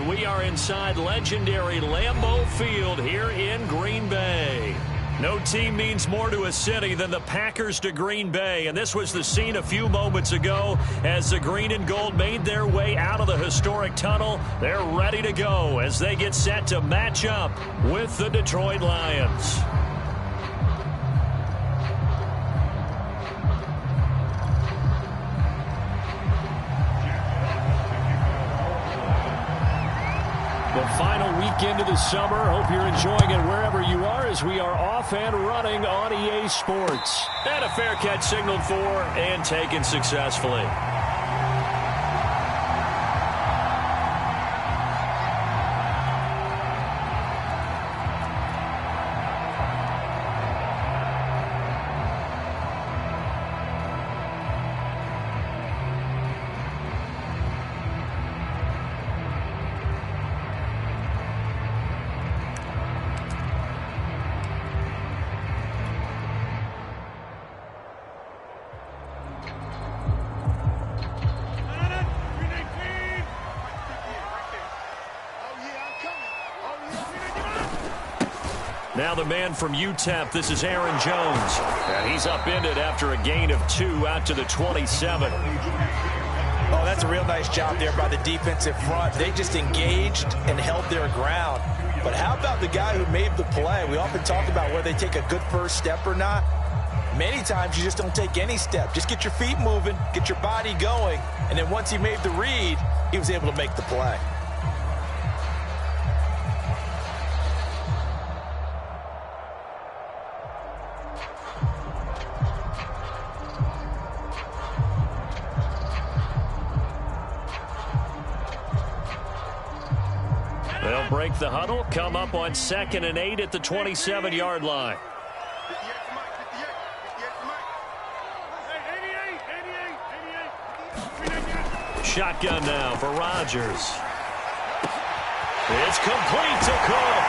we are inside legendary Lambeau Field here in Green Bay. No team means more to a city than the Packers to Green Bay, and this was the scene a few moments ago as the green and gold made their way out of the historic tunnel. They're ready to go as they get set to match up with the Detroit Lions. The final weekend of the summer. Hope you're enjoying it wherever you are as we are off and running on EA Sports. And a fair catch signaled for and taken successfully. Now the man from UTEP, this is Aaron Jones. And he's upended after a gain of 2 out to the 27. Oh, that's a real nice job there by the defensive front. They just engaged and held their ground. But how about the guy who made the play? We often talk about whether they take a good first step or not. Many times you just don't take any step. Just get your feet moving, get your body going, and then once he made the read, he was able to make the play. They'll break the huddle, come up on 2nd and 8 at the 27-yard line. Shotgun now for Rodgers. It's complete to Cook.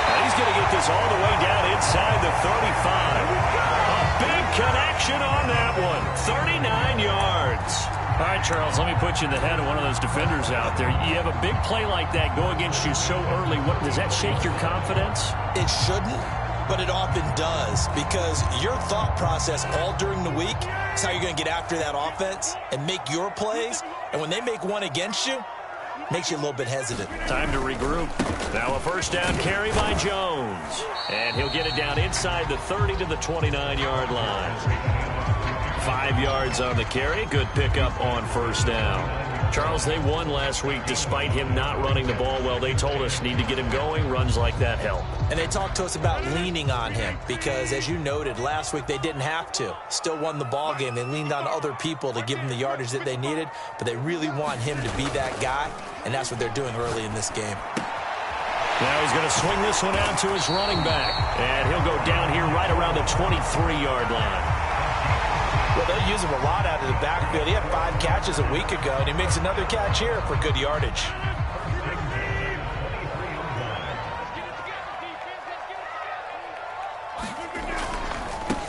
And he's going to get this all the way down inside the 35. A big connection on that one. 39 yards. All right, Charles, let me put you in the head of one of those defenders out there. You have a big play like that go against you so early. Does that shake your confidence? It shouldn't, but it often does, because your thought process all during the week is how you're going to get after that offense and make your plays. And when they make one against you, it makes you a little bit hesitant. Time to regroup. Now a first down carry by Jones. And he'll get it down inside the 30 to the 29-yard line. 5 yards on the carry. Good pickup on first down. Charles, they won last week despite him not running the ball well. They told us need to get him going. Runs like that help. And they talked to us about leaning on him because, as you noted, last week they didn't have to. Still won the ball game. They leaned on other people to give them the yardage that they needed, but they really want him to be that guy, and that's what they're doing early in this game. Now he's going to swing this one out to his running back, and he'll go down here right around the 23-yard line. Well, they'll use him a lot out of the backfield. He had 5 catches a week ago, and he makes another catch here for good yardage.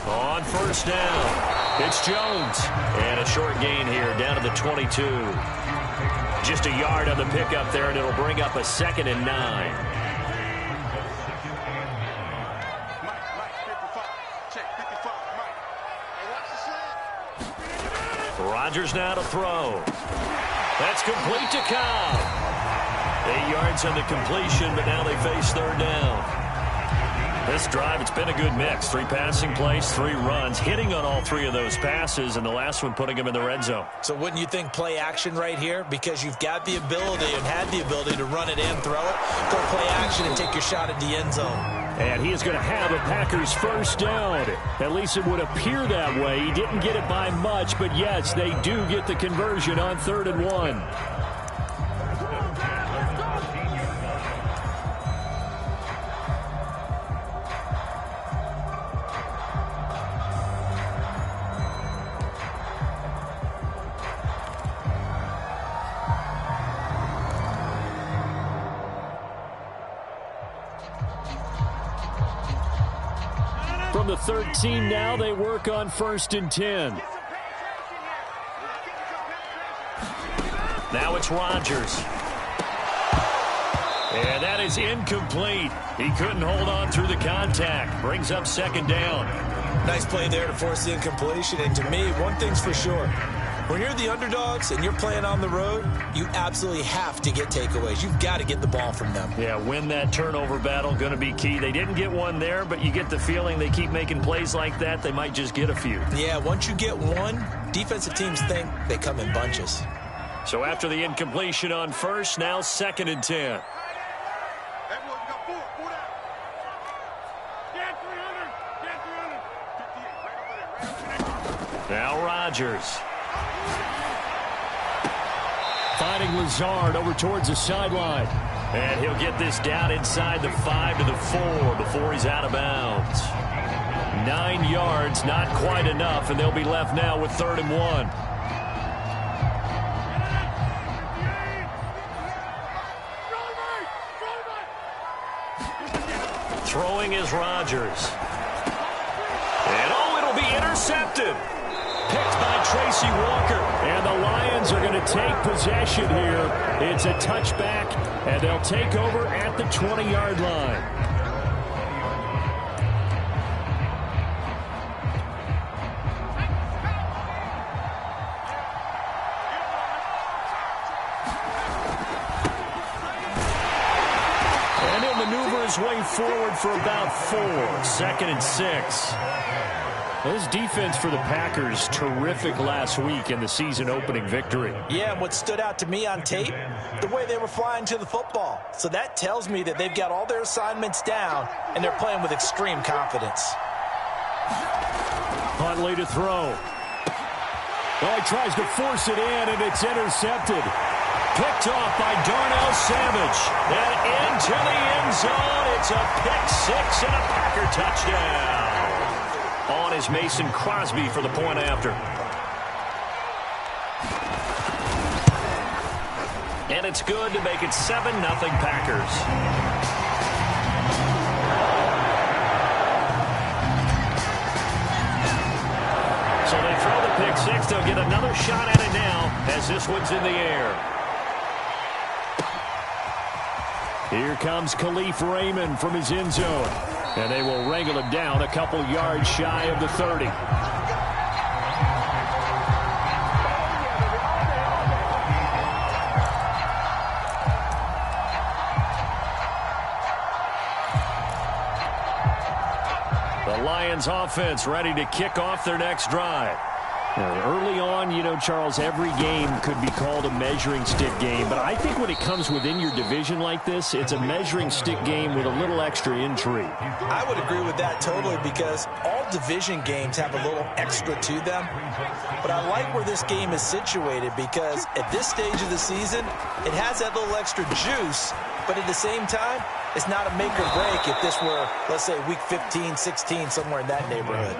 On first down, it's Jones. And a short gain here down to the 22. Just a yard on the pickup there, and it'll bring up a 2nd and 9. Rodgers now to throw. That's complete to Cobb. 8 yards on the completion, but now they face third down. This drive, it's been a good mix. 3 passing plays, 3 runs, hitting on all 3 of those passes, and the last one putting him in the red zone. So wouldn't you think play action right here? Because you've got the ability and had the ability to run it and throw it. Go play action and take your shot at the end zone. And he is going to have a Packers first down. At least it would appear that way. He didn't get it by much, but yes, they do get the conversion on 3rd and 1. From the 13 now, they work on 1st and 10. Now it's Rodgers. And that is incomplete. He couldn't hold on through the contact. Brings up second down. Nice play there to force the incompletion. And to me, one thing's for sure. When you're the underdogs and you're playing on the road, you absolutely have to get takeaways. You've got to get the ball from them. Yeah, win that turnover battle, going to be key. They didn't get one there, but you get the feeling they keep making plays like that, they might just get a few. Yeah, once you get one, defensive teams think they come in bunches. So after the incompletion on first, now 2nd and 10. Now Rodgers. Finding Lazard over towards the sideline. And he'll get this down inside the 5 to the 4 before he's out of bounds. 9 yards, not quite enough, and they'll be left now with 3rd and 1. Throwing is Rodgers. And it'll be intercepted. Picked by Tracy Walker. And the Lions are going to take possession here. It's a touchback, and they'll take over at the 20-yard line. And he'll maneuver his way forward for about 4. 2nd and 6. This defense for the Packers, terrific last week in the season-opening victory. Yeah, and what stood out to me on tape, the way they were flying to the football. So that tells me that they've got all their assignments down, and they're playing with extreme confidence. Huntley to throw. Well, he tries to force it in, and it's intercepted. Picked off by Darnell Savage. And into the end zone. It's a pick-6 and a Packer touchdown. On is Mason Crosby for the point after. And it's good to make it 7-0 Packers. So they throw the pick-6. They'll get another shot at it now as this one's in the air. Here comes Khalif Raymond from his end zone. And they will wrangle it down a couple yards shy of the 30. The Lions offense ready to kick off their next drive. Early on, you know, Charles, every game could be called a measuring stick game. But I think when it comes within your division like this, it's a measuring stick game with a little extra intrigue. I would agree with that totally because all division games have a little extra to them. But I like where this game is situated because at this stage of the season, it has that little extra juice. But at the same time, it's not a make or break if this were, let's say, week 15, 16, somewhere in that neighborhood.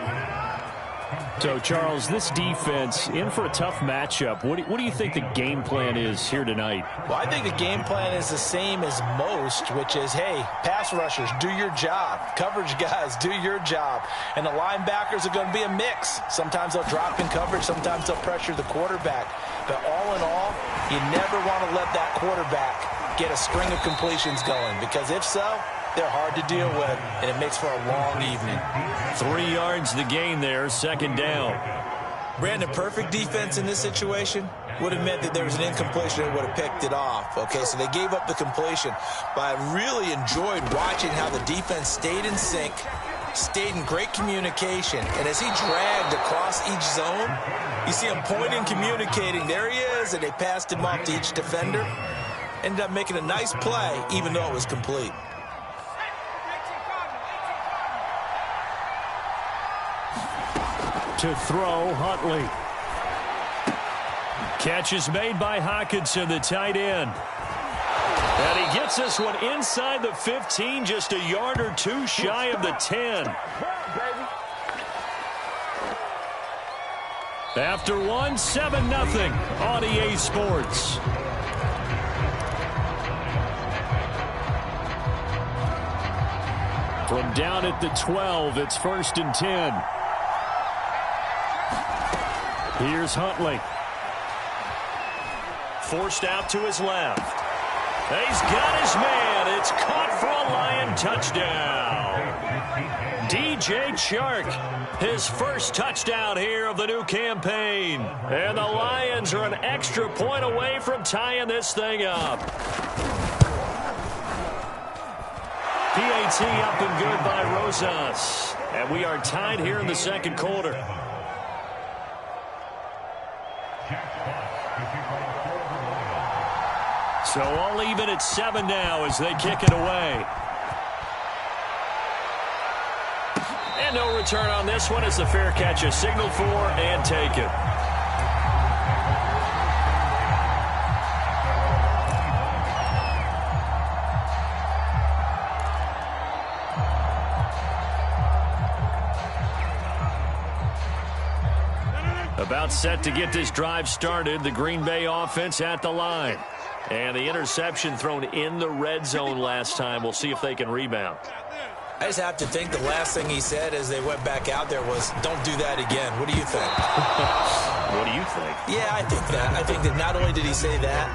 So, Charles, this defense in for a tough matchup. What do you think the game plan is here tonight? Well, I think the game plan is the same as most, which is, hey, pass rushers, do your job. Coverage guys, do your job. And the linebackers are going to be a mix. Sometimes they'll drop in coverage. Sometimes they'll pressure the quarterback. But all in all, you never want to let that quarterback get a string of completions going because if so, they're hard to deal with, and it makes for a long evening. 3 yards the gain there, 2nd down. Brandon, perfect defense in this situation would have meant that there was an incompletion and would have picked it off. Okay, so they gave up the completion. But I really enjoyed watching how the defense stayed in sync, stayed in great communication. And as he dragged across each zone, you see him pointing, communicating. There he is, and they passed him off to each defender. Ended up making a nice play, even though it was complete. To throw, Huntley. Catch is made by Hockenson, the tight end. And he gets this one inside the 15, just a yard or two shy of the 10. After one, 7-0 on EA Sports. From down at the 12, it's 1st and 10. Here's Huntley. Forced out to his left. He's got his man It's caught for a Lion touchdown. DJ Chark, his first touchdown here of the new campaign. And the Lions are an extra point away from tying this thing up. PAT up and good by Rosas. And we are tied here in the second quarter. So all even at 7 now as they kick it away. And no return on this one as the fair catch is signaled for and taken. About set to get this drive started, the Green Bay offense at the line. And the interception thrown in the red zone last time. We'll see if they can rebound. I just have to think the last thing he said as they went back out there was, don't do that again. What do you think? What do you think? Yeah, I think that. I think that not only did he say that,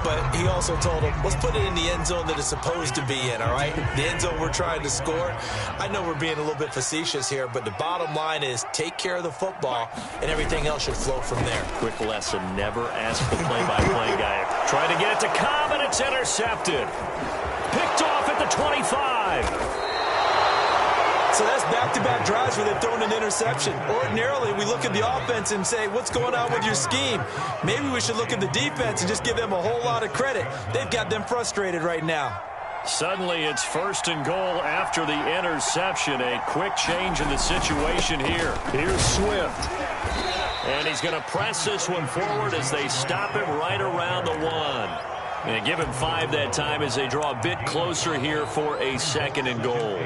but he also told him, let's put it in the end zone that it's supposed to be in, all right? The end zone we're trying to score. I know we're being a little bit facetious here, but the bottom line is take care of the football, and everything else should flow from there. Quick lesson, never ask the play-by-play guy. Trying to get it to Cobb, and it's intercepted. Picked off at the 25. So that's back-to-back drives where they've thrown an interception. Ordinarily, we look at the offense and say, what's going on with your scheme? Maybe we should look at the defense and just give them a whole lot of credit. They've got them frustrated right now. Suddenly, it's 1st and goal after the interception. A quick change in the situation here. Here's Swift. And he's going to press this one forward as they stop him right around the 1. And give him 5 that time as they draw a bit closer here for a 2nd and goal.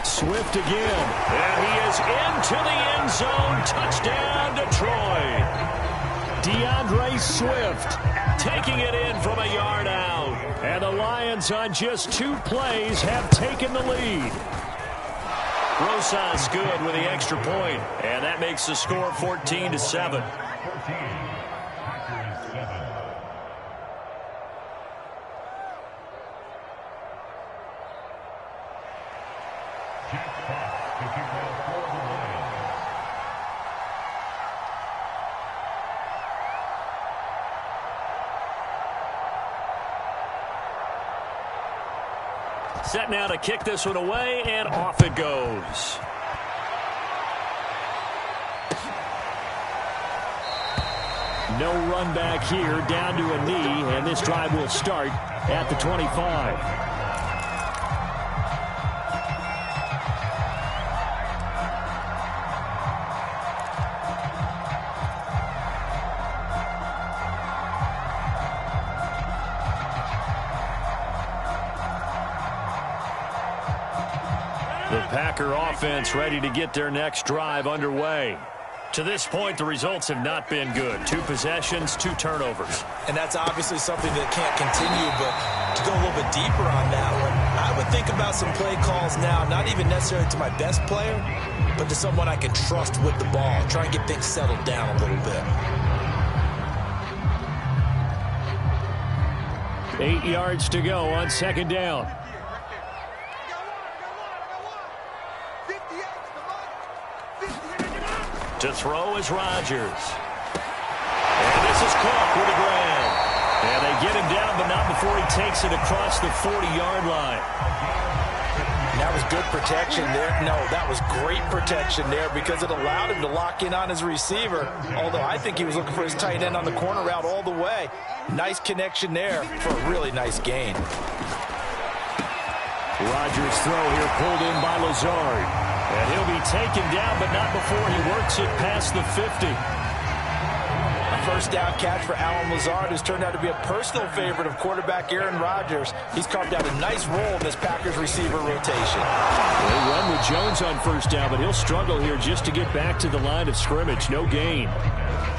Swift again, and he is into the end zone. Touchdown, Detroit. DeAndre Swift taking it in from a yard out. And the Lions on just 2 plays have taken the lead. Rosas good with the extra point, and that makes the score 14-7. Set now to kick this one away, and off it goes. No run back here, down to a knee, and this drive will start at the 25. The Packer offense ready to get their next drive underway. To this point, the results have not been good. 2 possessions, 2 turnovers. And that's obviously something that can't continue, but to go a little bit deeper on that one, I would think about some play calls now, not even necessarily to my best player, but to someone I can trust with the ball. Try and get things settled down a little bit. 8 yards to go on 2nd down. To throw is Rodgers. And this is caught for the ground. And they get him down, but not before he takes it across the 40-yard line. That was good protection there. No, that was great protection there because it allowed him to lock in on his receiver, although I think he was looking for his tight end on the corner route all the way. Nice connection there for a really nice gain. Rodgers' throw here pulled in by Lazard. And he'll be taken down, but not before he works it past the 50. A first down catch for Allen Lazard, who's turned out to be a personal favorite of quarterback Aaron Rodgers. He's carved out a nice role in this Packers receiver rotation. They run with Jones on first down, but he'll struggle here just to get back to the line of scrimmage. No gain.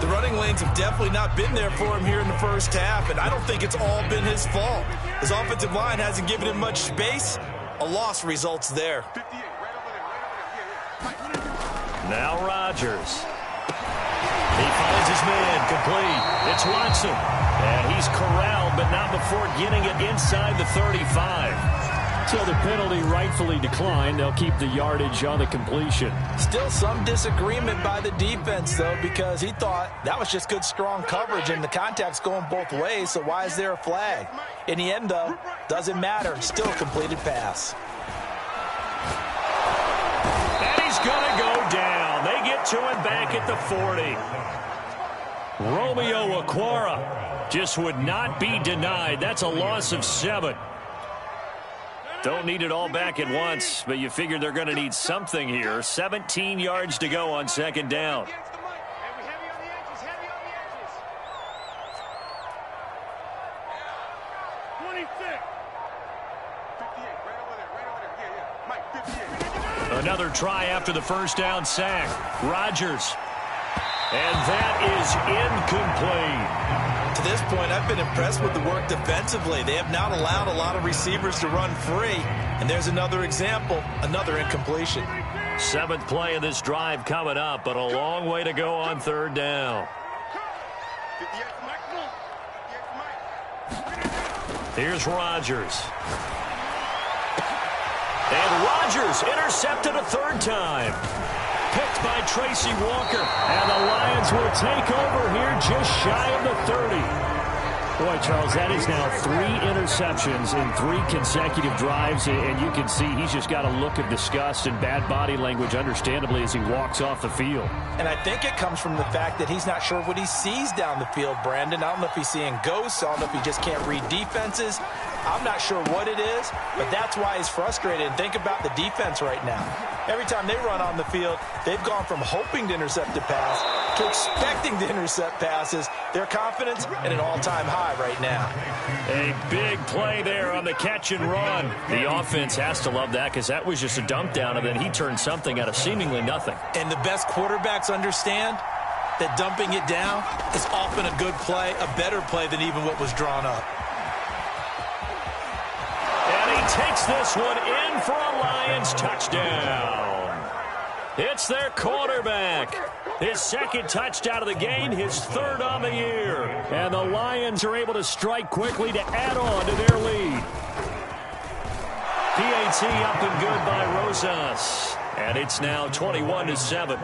The running lanes have definitely not been there for him here in the first half, and I don't think it's all been his fault. His offensive line hasn't given him much space. A loss results there. Now Rodgers. He finds his man, complete. It's Watson. And he's corralled, but not before getting it inside the 35. So the penalty rightfully declined. They'll keep the yardage on the completion. Still some disagreement by the defense, though, because he thought that was just good, strong coverage, and the contact's going both ways, so why is there a flag? In the end, though, doesn't matter. Still a completed pass. And he's going to go down. They get to him back at the 40. Romeo Okwara just would not be denied. That's a loss of 7. Don't need it all back at once, but you figure they're going to need something here. 17 yards to go on second down. Another try after the first down sack. Rodgers. And that is incomplete. To this point, I've been impressed with the work defensively. They have not allowed a lot of receivers to run free. And there's another example, another incompletion. 7th play of this drive coming up, but a long way to go on third down. Here's Rodgers. And Rodgers intercepted a third time. Picked by Tracy Walker. And the Lions will take over here just shy of the 30. Boy, Charles, that is now 3 interceptions in 3 consecutive drives. And you can see he's just got a look of disgust and bad body language, understandably, as he walks off the field. And I think it comes from the fact that he's not sure what he sees down the field, Brandon. I don't know if he's seeing ghosts. I don't know if he just can't read defenses. I'm not sure what it is, but that's why he's frustrated. And think about the defense right now. Every time they run on the field, they've gone from hoping to intercept a pass to expecting to intercept passes. Their confidence at an all-time high right now. A big play there on the catch and run. The offense has to love that because that was just a dump down, and then he turned something out of seemingly nothing. And the best quarterbacks understand that dumping it down is often a good play, a better play than even what was drawn up. Takes this one in for a Lions touchdown. It's their quarterback. His 2nd touchdown of the game, his 3rd on the year. And the Lions are able to strike quickly to add on to their lead. PAT up and good by Rosas. And it's now 21-7.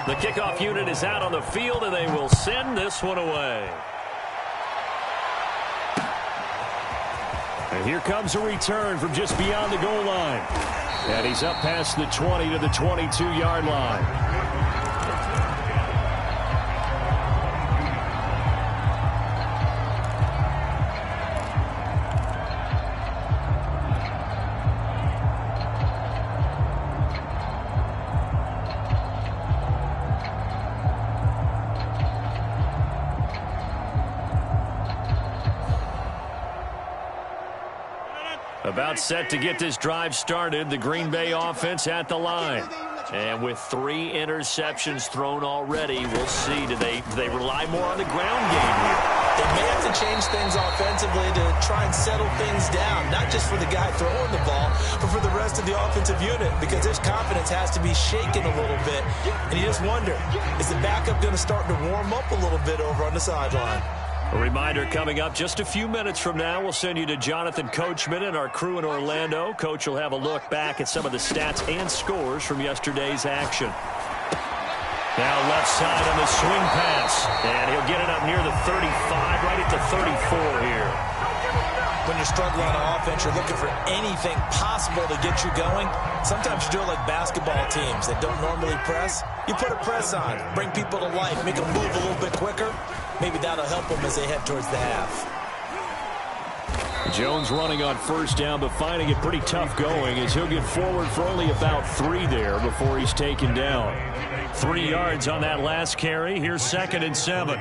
The kickoff unit is out on the field, and they will send this one away. And here comes a return from just beyond the goal line. And he's up past the 20 to the 22-yard line. About set to get this drive started, the Green Bay offense at the line. And with 3 interceptions thrown already, we'll see. Do they rely more on the ground game here? They may have to change things offensively to try and settle things down, not just for the guy throwing the ball, but for the rest of the offensive unit, because his confidence has to be shaken a little bit. And you just wonder, is the backup going to start to warm up a little bit over on the sideline? A reminder coming up just a few minutes from now. We'll send you to Jonathan Coachman and our crew in Orlando. Coach will have a look back at some of the stats and scores from yesterday's action. Now left side on the swing pass. And he'll get it up near the 35, right at the 34 here. When you're struggling on offense, you're looking for anything possible to get you going. Sometimes you do it like basketball teams that don't normally press. You put a press on, bring people to life, make them move a little bit quicker. Maybe that'll help them as they head towards the half. Jones running on first down, but finding it pretty tough going as he'll get forward for only about 3 there before he's taken down. 3 yards on that last carry. Here's 2nd and 7.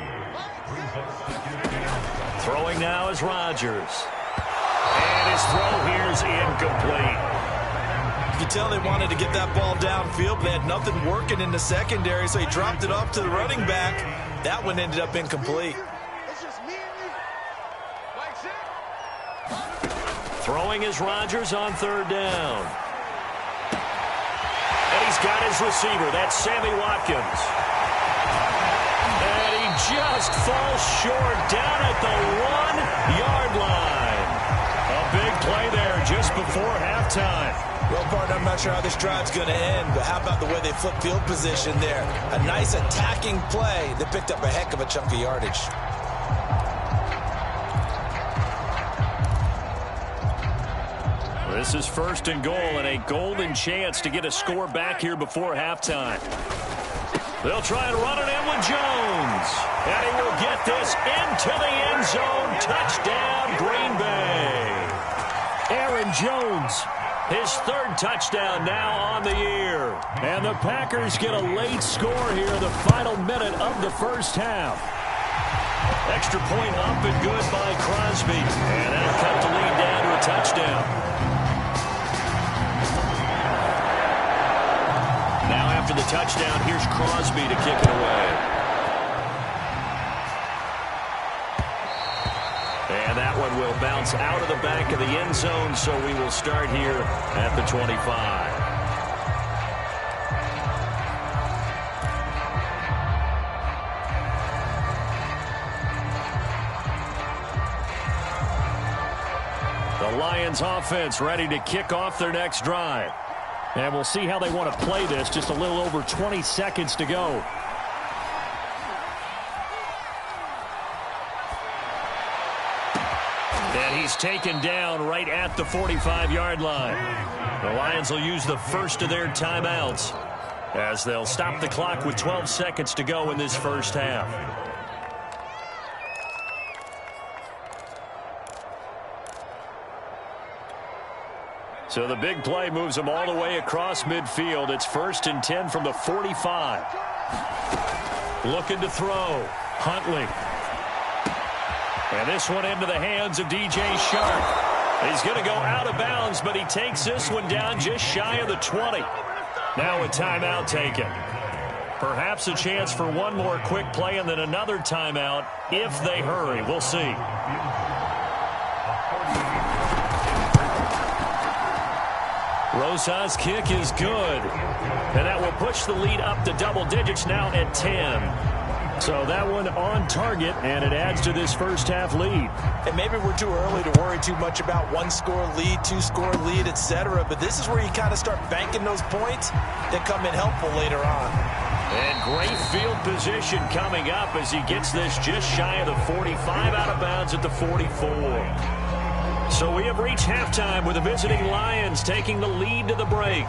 Throwing now is Rodgers. And his throw here is incomplete. You can tell they wanted to get that ball downfield, but they had nothing working in the secondary, so he dropped it off to the running back. That one ended up incomplete. Throwing throwing is Rodgers on third down. And he's got his receiver. That's Sammy Watkins. And he just falls short down at the 1-yard line. A big play there just before halftime. Well, partner, I'm not sure how this drive's going to end, but how about the way they flip field position there? A nice attacking play that picked up a heck of a chunk of yardage. This is first and goal and a golden chance to get a score back here before halftime. They'll try and run it in with Jones. And he will get this into the end zone. Touchdown, Green Bay. Aaron Jones, his third touchdown now on the year. And the Packers get a late score here, the final minute of the first half. Extra point up and good by Crosby. And that'll cut the lead down to a touchdown. Now after the touchdown, here's Crosby to kick it away. And that one will bounce out of the back of the end zone, so we will start here at the 25. The Lions offense ready to kick off their next drive. And we'll see how they want to play this. Just a little over 20 seconds to go. And he's taken down right at the 45-yard line. The Lions will use the first of their timeouts as they'll stop the clock with 12 seconds to go in this first half. So the big play moves them all the way across midfield. It's 1st and 10 from the 45. Looking to throw. Huntley. And this one into the hands of DJ Shark. He's going to go out of bounds, but he takes this one down just shy of the 20. Now a timeout taken. Perhaps a chance for one more quick play and then another timeout if they hurry. We'll see. Rosas' kick is good. And that will push the lead up to double digits now at 10. So that one on target, and it adds to this first half lead. And maybe we're too early to worry too much about one-score lead, two-score lead, etc. But this is where you kind of start banking those points that come in helpful later on. And great field position coming up as he gets this just shy of the 45, out of bounds at the 44. So we have reached halftime with the visiting Lions taking the lead to the break.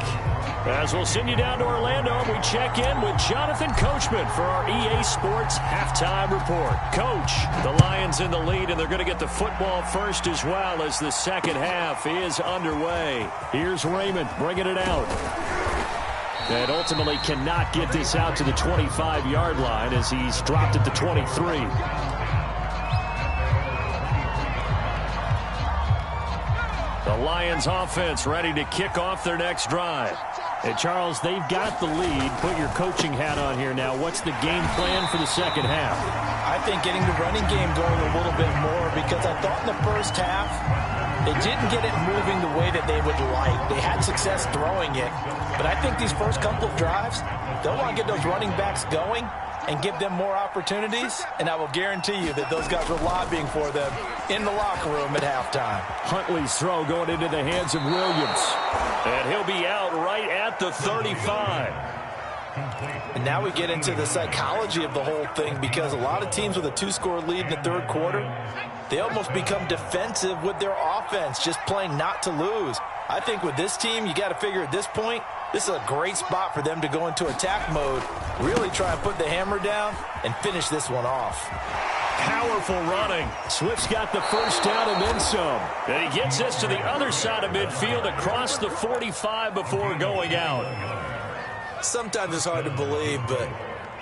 As we'll send you down to Orlando, we check in with Jonathan Coachman for our EA Sports Halftime Report. Coach, the Lions in the lead, and they're going to get the football first as well as the second half is underway. Here's Raymond bringing it out. And ultimately cannot get this out to the 25-yard line as he's dropped at the 23. The Lions offense ready to kick off their next drive. And Charles, they've got the lead. Put your coaching hat on here now. What's the game plan for the second half? I think getting the running game going a little bit more, because I thought in the first half they didn't get it moving the way that they would like. They had success throwing it. But I think these first couple of drives, they'll want to get those running backs going and give them more opportunities, and I will guarantee you that those guys were lobbying for them in the locker room at halftime. Huntley's throw going into the hands of Williams. And he'll be out right at the 35. And now we get into the psychology of the whole thing, because a lot of teams with a two-score lead in the third quarter, they almost become defensive with their offense, just playing not to lose. I think with this team, you got to figure at this point, this is a great spot for them to go into attack mode, really try and put the hammer down and finish this one off. Powerful running. Swift's got the first down and then some. And he gets this to the other side of midfield across the 45 before going out. Sometimes it's hard to believe, but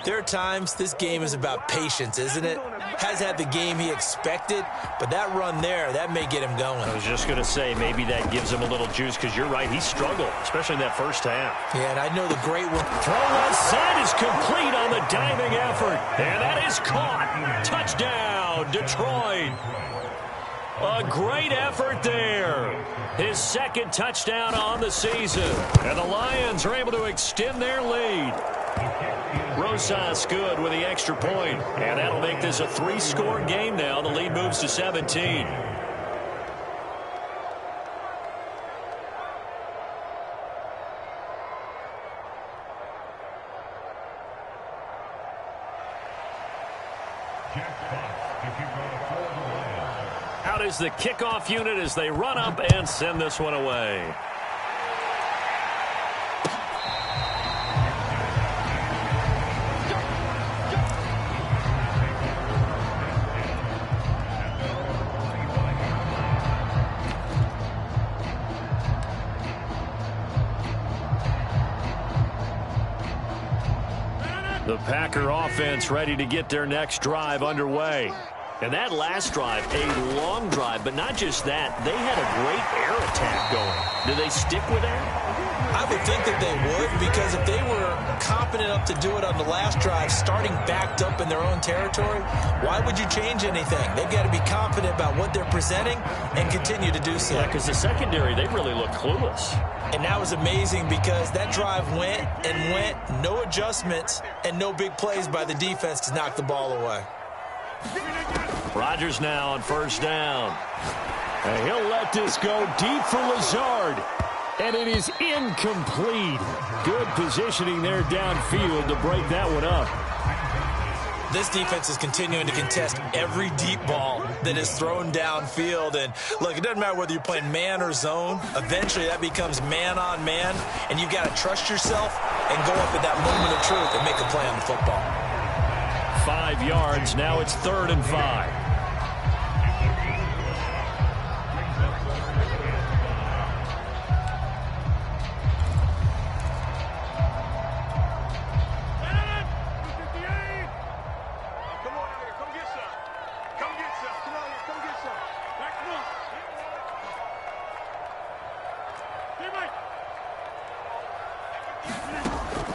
there are times this game is about patience, isn't it? Has had the game he expected, but that run there, that may get him going. I was just going to say, maybe that gives him a little juice, because you're right, he struggled, especially in that first half. Yeah, and I know the great one. Throw left side is complete on the diving effort, and that is caught. Touchdown, Detroit. A great effort there. His second touchdown on the season. And the Lions are able to extend their lead. Rosas good with the extra point. And that'll make this a 3-score game now. The lead moves to 17. Out is the kickoff unit as they run up and send this one away. The Packer offense ready to get their next drive underway. And that last drive, a long drive, but not just that. They had a great air attack going. Do they stick with that? I would think that they would, because if they were competent enough to do it on the last drive, starting backed up in their own territory, why would you change anything? They've got to be confident about what they're presenting and continue to do so. Yeah, because the secondary, they really look clueless. And that was amazing because that drive went and went, no adjustments, and no big plays by the defense to knock the ball away. Rodgers now on first down. And he'll let this go deep for Lazard. And it is incomplete. Good positioning there downfield to break that one up. This defense is continuing to contest every deep ball that is thrown downfield. And look, it doesn't matter whether you're playing man or zone. Eventually that becomes man on man. And you've got to trust yourself and go up at that moment of truth and make a play on the football. 5 yards. Now it's 3rd and 5.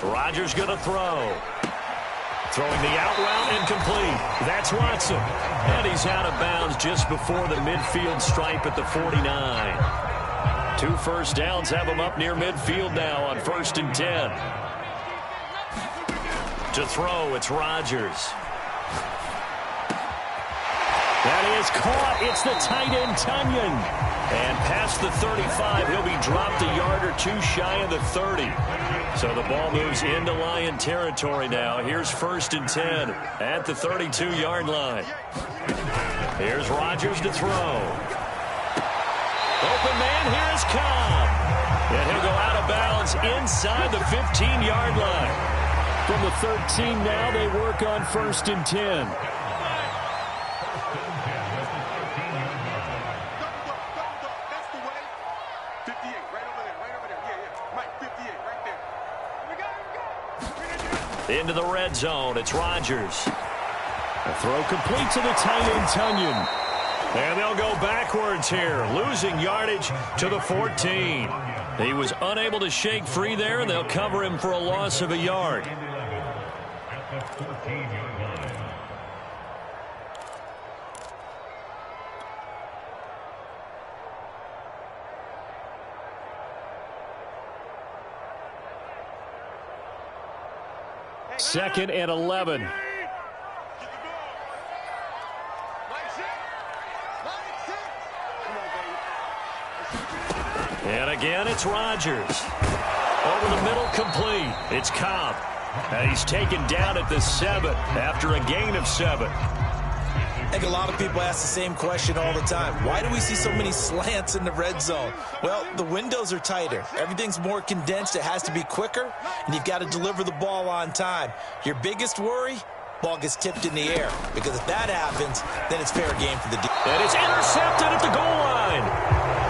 Rodgers going to throw. Throwing the out route incomplete. That's Watson. And he's out of bounds just before the midfield stripe at the 49. 2 first downs have him up near midfield now on 1st and 10. To throw, it's Rodgers. That is caught. It's the tight end, Tunyon. And past the 35, he'll be dropped a yard or 2 shy of the 30. So the ball moves into Lion territory now. Here's 1st and 10 at the 32-yard line. Here's Rodgers to throw. Open man, here is Cobb. And he'll go out of bounds inside the 15-yard line. From the 13 now, they work on 1st and 10. Into the red zone, it's Rodgers. A throw complete to the tight end, Tunyon. And they'll go backwards here, losing yardage to the 14. He was unable to shake free there, and they'll cover him for a loss of a yard. Second and 11. And again, it's Rodgers. Over the middle, complete. It's Cobb. And he's taken down at the 7 after a gain of 7. I think a lot of people ask the same question all the time. Why do we see so many slants in the red zone? Well, the windows are tighter. Everything's more condensed. It has to be quicker, and you've got to deliver the ball on time. Your biggest worry? Ball gets tipped in the air, because if that happens, then it's fair game for the defense. And it's intercepted at the goal line.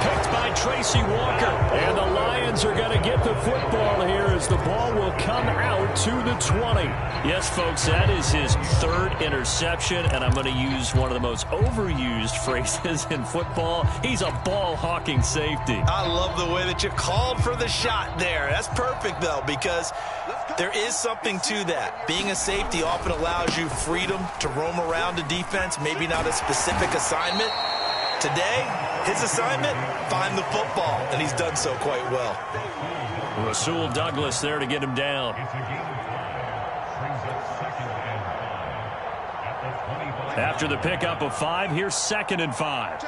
Picked by Tracy Walker. And the Lions are going to get the football here as the ball will come out to the 20. Yes, folks, that is his 3rd interception, and I'm going to use one of the most overused phrases in football. He's a ball-hawking safety. I love the way that you called for the shot there. That's perfect, though, because there is something to that. Being a safety often allows you freedom to roam around the defense, maybe not a specific assignment. Today, his assignment, find the football, and he's done so quite well. Rasul Douglas there to get him down. After the pickup of 5, here's 2nd and 5.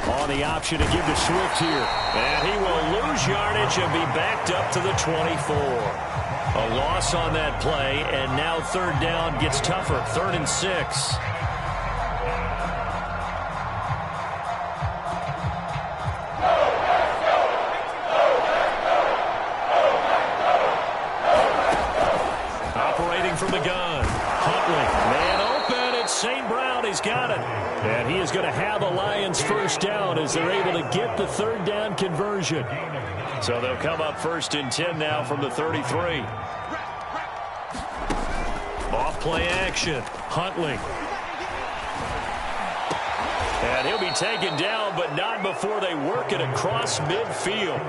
On the option to give to Swift here. And he will lose yardage and be backed up to the 24. A loss on that play, and now 3rd down gets tougher. 3rd and 6. Operating from the gun. Huntley, man open. It's St. Brown. He's got it. And he is going to have a Lions 1st down as they're able to get the 3rd down conversion. So they'll come up 1st and 10 now from the 33. Off play action. Huntley. And he'll be taken down, but not before they work it across midfield.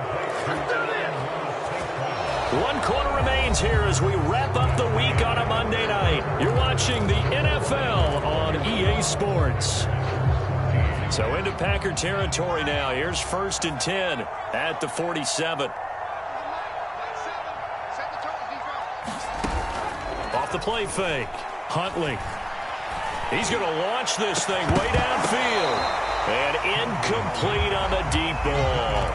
1 quarter remains here as we wrap up the week on a Monday night. You're watching the NFL on EA Sports. So into Packer territory now. Here's 1st and 10 at the 47. Off the play fake. Huntley. He's going to launch this thing way downfield. And incomplete on the deep ball.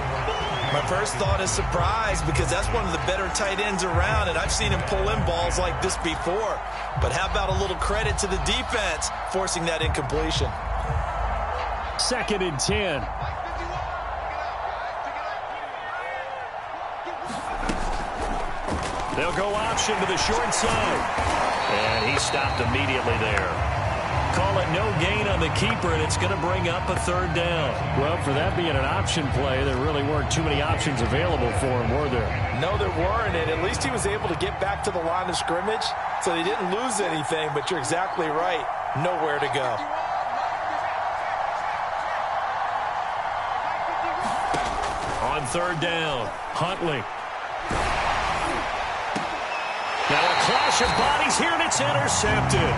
My first thought is surprise because that's one of the better tight ends around, and I've seen him pull in balls like this before. But how about a little credit to the defense forcing that incompletion? 2nd and 10. They'll go option to the short side. And he stopped immediately there. Call it no gain on the keeper, and it's going to bring up a 3rd down. Well, for that being an option play, there really weren't too many options available for him, were there? No, there weren't, and at least he was able to get back to the line of scrimmage, so they didn't lose anything, but you're exactly right. Nowhere to go. On 3rd down, Huntley. Now a clash of bodies here, and it's intercepted.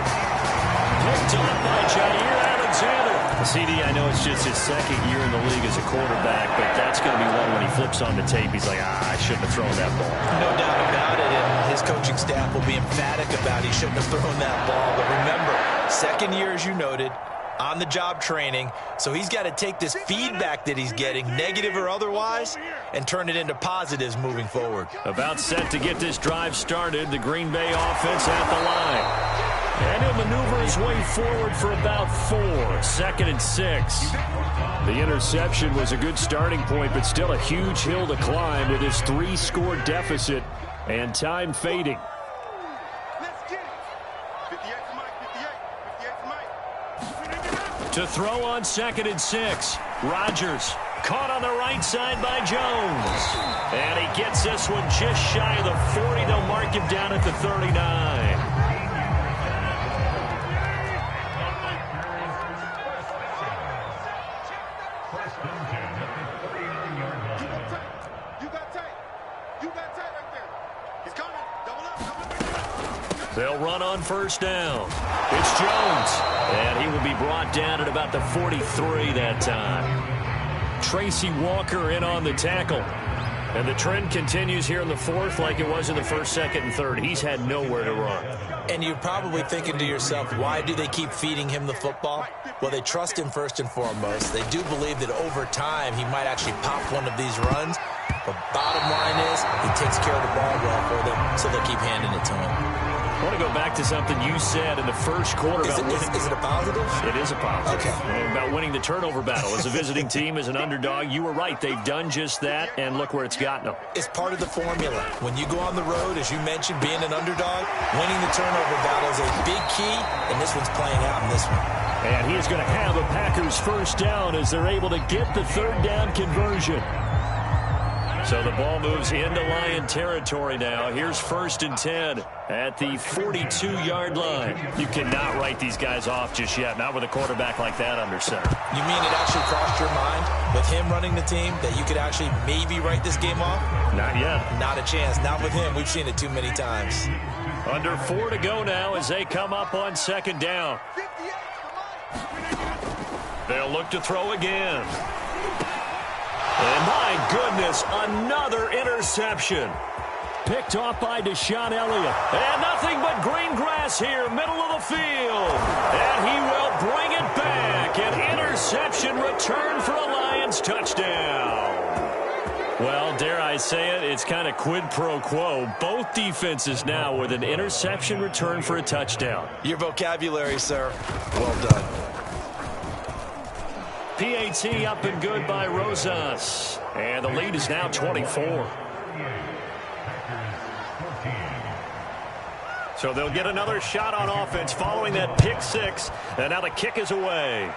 Picked up by Jair Alexander. CD, I know it's just his 2nd year in the league as a quarterback, but that's going to be one when he flips on the tape. He's like, I shouldn't have thrown that ball. No doubt about it, and his coaching staff will be emphatic about he shouldn't have thrown that ball. But remember, 2nd year, as you noted, on-the-job training, so he's got to take this feedback that he's getting, negative or otherwise, and turn it into positives moving forward. About set to get this drive started, the Green Bay offense at the line. And he'll maneuver his way forward for about 4. 2nd and 6. The interception was a good starting point, but still a huge hill to climb with his 3-score deficit and time fading. To throw on 2nd and 6. Rodgers caught on the right side by Jones. And he gets this one just shy of the 40. They'll mark him down at the 39. They'll run on 1st down. It's Jones. And he will be brought down at about the 43 that time. Tracy Walker in on the tackle. And the trend continues here in the 4th like it was in the 1st, 2nd, and 3rd. He's had nowhere to run. And you're probably thinking to yourself, why do they keep feeding him the football? Well, they trust him first and foremost. They do believe that over time he might actually pop one of these runs. But bottom line is he takes care of the ball well for them, so they'll keep handing it to him. I want to go back to something you said in the 1st quarter. Is it a positive? It is a positive. Okay. About winning the turnover battle. As a visiting team, as an underdog, you were right. They've done just that, and look where it's gotten them. It's part of the formula. When you go on the road, as you mentioned, being an underdog, winning the turnover battle is a big key, and this one's playing out in this one. And he is going to have a Packers 1st down as they're able to get the 3rd down conversion. So the ball moves into Lion territory now. Here's 1st and 10 at the 42-yard line. You cannot write these guys off just yet, not with a quarterback like that under center. You mean it actually crossed your mind with him running the team that you could actually maybe write this game off? Not yet. Not a chance. Not with him. We've seen it too many times. Under 4 to go now as they come up on second down. They'll look to throw again. And my goodness, another interception. Picked off by Deshaun Elliott. And nothing but green grass here, middle of the field. And he will bring it back. An interception return for a Lions touchdown. Well, dare I say it, it's kind of quid pro quo. Both defenses now with an interception return for a touchdown. Your vocabulary, sir. Well done. PAT up and good by Rosas. And the lead is now 24. So they'll get another shot on offense following that pick six. And now the kick is away.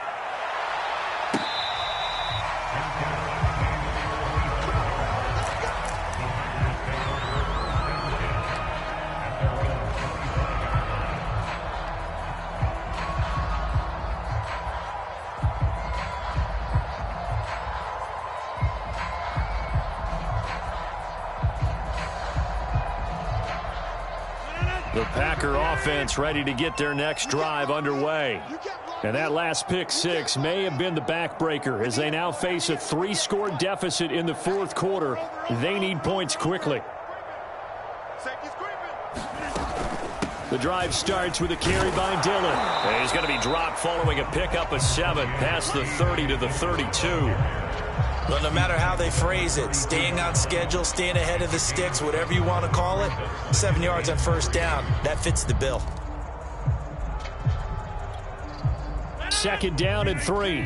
The Packer offense ready to get their next drive underway. And that last pick six may have been the backbreaker as they now face a 3-score deficit in the fourth quarter. They need points quickly. The drive starts with a carry by Dillon. And he's going to be dropped following a pickup of 7 past the 30 to the 32. Well, no matter how they phrase it, staying on schedule, staying ahead of the sticks, whatever you want to call it, 7 yards on first down, that fits the bill. Second down and 3.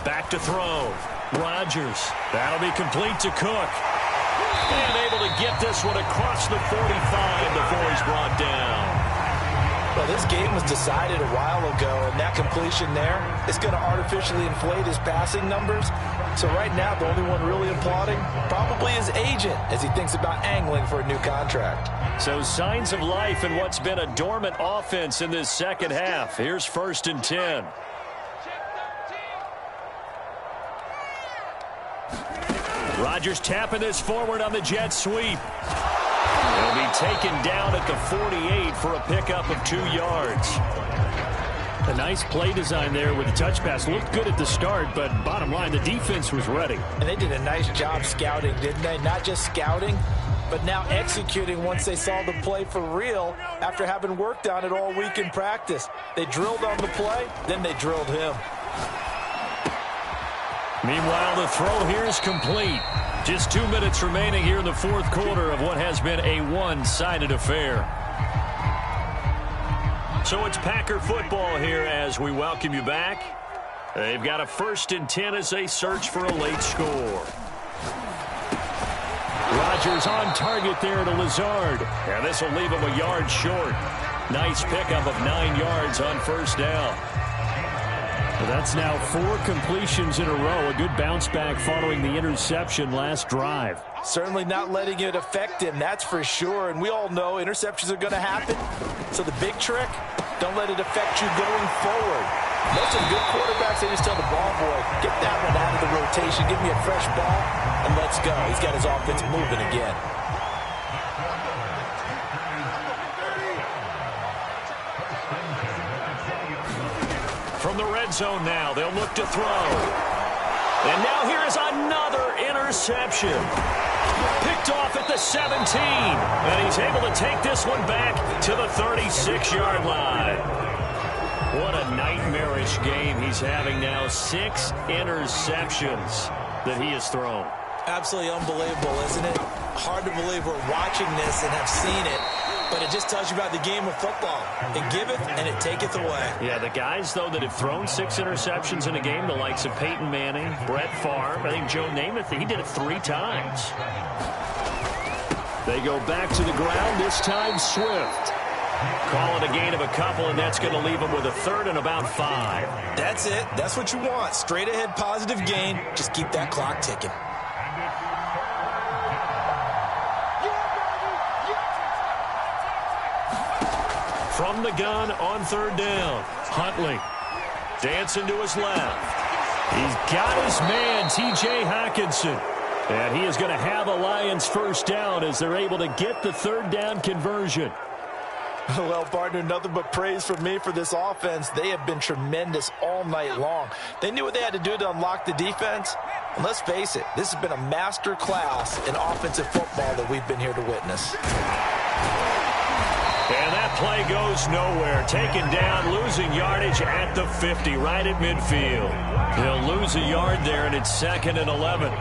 Back to throw. Rodgers. That'll be complete to Cook. And able to get this one across the 45 before he's brought down. Well, this game was decided a while ago, and that completion there is going to artificially inflate his passing numbers. So right now, the only one really applauding probably his agent as he thinks about angling for a new contract. So signs of life in what's been a dormant offense in this second half. Here's 1st and 10. Rodgers tapping this forward on the jet sweep. He'll be taken down at the 48 for a pickup of 2 yards. A nice play design there with the touch pass. Looked good at the start, but bottom line, the defense was ready. And they did a nice job scouting, didn't they? Not just scouting, but now executing once they saw the play for real after having worked on it all week in practice. They drilled on the play, then they drilled him. Meanwhile, the throw here is complete. Just 2 minutes remaining here in the fourth quarter of what has been a one-sided affair. So it's Packer football here as we welcome you back. They've got a 1st and 10 as they search for a late score. Rodgers on target there to Lazard. And this will leave him a yard short. Nice pickup of 9 yards on first down. Well, that's now 4 completions in a row. A good bounce back following the interception last drive. Certainly not letting it affect him, that's for sure. And we all know interceptions are going to happen. So the big trick, don't let it affect you going forward. Most of the good quarterbacks, they just tell the ball boy, get that one out of the rotation, give me a fresh ball, and let's go. He's got his offense moving again. From the red zone now, they'll look to throw. And now here is another interception. Picked off at the 17. And he's able to take this one back to the 36-yard line. What a nightmarish game he's having now. 6 interceptions that he has thrown. Absolutely unbelievable, isn't it? Hard to believe we're watching this and have seen it. But it just tells you about the game of football. It giveth and it taketh away. Yeah, the guys, though, that have thrown 6 interceptions in a game, the likes of Peyton Manning, Brett Favre, I think Joe Namath, he did it 3 times. They go back to the ground, this time Swift. Call it a gain of a couple, and that's going to leave them with a 3rd and about 5. That's it. That's what you want. Straight ahead positive gain. Just keep that clock ticking. From the gun on 3rd down, Huntley dancing to his left. He's got his man, T.J. Hawkinson. And he is going to have a Lions first down as they're able to get the third down conversion. Well, partner, nothing but praise from me for this offense. They have been tremendous all night long. They knew what they had to do to unlock the defense. And let's face it, this has been a master class in offensive football that we've been here to witness. And that play goes nowhere. Taken down, losing yardage at the 50, right at midfield. He'll lose a yard there, and it's 2nd and 11.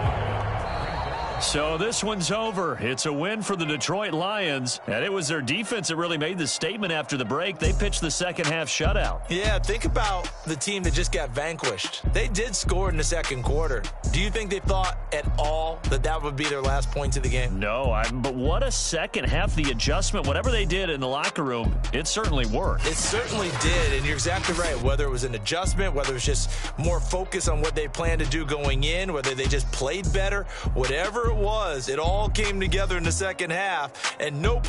So this one's over. It's a win for the Detroit Lions, and it was their defense that really made the statement after the break. They pitched the second half shutout. Yeah, think about the team that just got vanquished. They did score in the second quarter. Do you think they thought at all that that would be their last points of the game? No, but what a second half. The adjustment, whatever they did in the locker room, it certainly worked. It certainly did, and you're exactly right. Whether it was an adjustment, whether it was just more focus on what they planned to do going in, whether they just played better, whatever it was, it all came together in the second half, and no